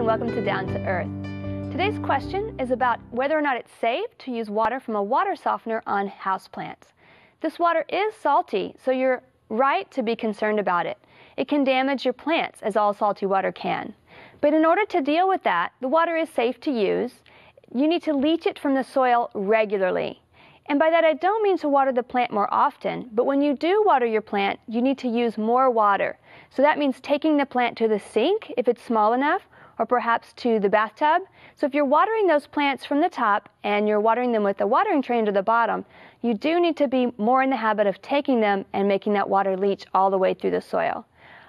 and welcome to Down to Earth. Today's question is about whether or not it's safe to use water from a water softener on houseplants. This water is salty, so you're right to be concerned about it. It can damage your plants, as all salty water can. But in order to deal with that, the water is safe to use. You need to leach it from the soil regularly. And by that, I don't mean to water the plant more often, but when you do water your plant, you need to use more water. So that means taking the plant to the sink, if it's small enough, or perhaps to the bathtub. So if you're watering those plants from the top and you're watering them with a watering tray to the bottom, you do need to be more in the habit of taking them and making that water leach all the way through the soil.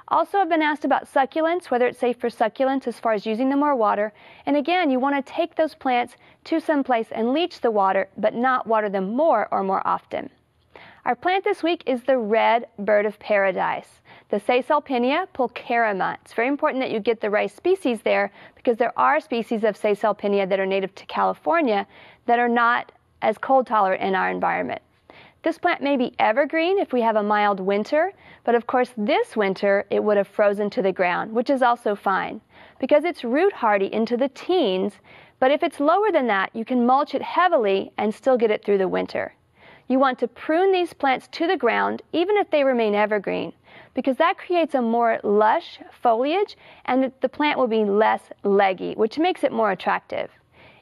Also, I've been asked about succulents, whether it's safe for succulents as far as using them more water. And again, you want to take those plants to some place and leach the water, but not water them more or more often. Our plant this week is the red bird of paradise, the Caesalpinia pulcherrima. It's very important that you get the right species there because there are species of Caesalpinia that are native to California that are not as cold tolerant in our environment. This plant may be evergreen if we have a mild winter, but of course this winter it would have frozen to the ground, which is also fine because it's root hardy into the teens, but if it's lower than that, you can mulch it heavily and still get it through the winter. You want to prune these plants to the ground even if they remain evergreen, because that creates a more lush foliage and the plant will be less leggy, which makes it more attractive.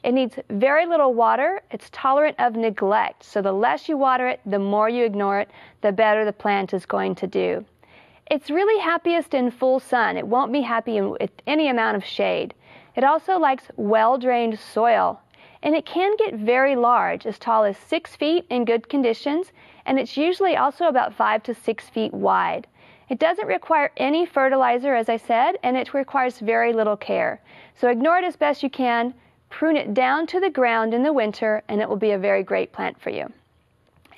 It needs very little water. It's tolerant of neglect. So the less you water it, the more you ignore it, the better the plant is going to do. It's really happiest in full sun. It won't be happy with any amount of shade. It also likes well-drained soil. And it can get very large, as tall as 6 feet in good conditions, and it's usually also about 5 to 6 feet wide. It doesn't require any fertilizer, as I said, and it requires very little care. So ignore it as best you can. Prune it down to the ground in the winter, and it will be a very great plant for you.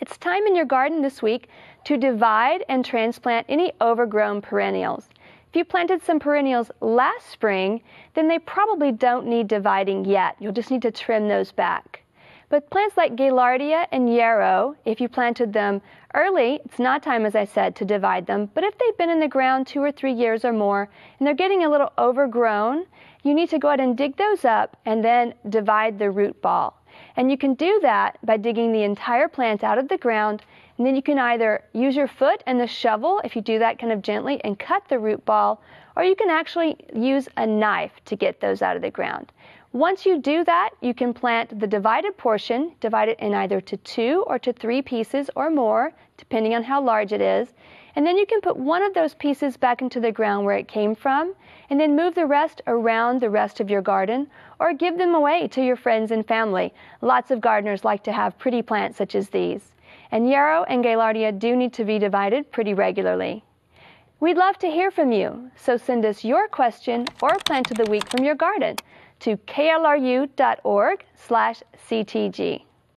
It's time in your garden this week to divide and transplant any overgrown perennials. If you planted some perennials last spring, then they probably don't need dividing yet. You'll just need to trim those back. But plants like Gaillardia and yarrow, if you planted them early, it's not time, as I said, to divide them. But if they've been in the ground 2 or 3 years or more, and they're getting a little overgrown, you need to go ahead and dig those up and then divide the root ball. And you can do that by digging the entire plant out of the ground, and then you can either use your foot and the shovel, if you do that kind of gently, and cut the root ball, or you can actually use a knife to get those out of the ground. Once you do that, you can plant the divided portion, divide it in either to 2 or to 3 pieces or more, depending on how large it is. And then you can put one of those pieces back into the ground where it came from, and then move the rest around the rest of your garden, or give them away to your friends and family. Lots of gardeners like to have pretty plants such as these. And yarrow and Gaillardia do need to be divided pretty regularly. We'd love to hear from you, so send us your question or plant of the week from your garden to klru.org/ctg.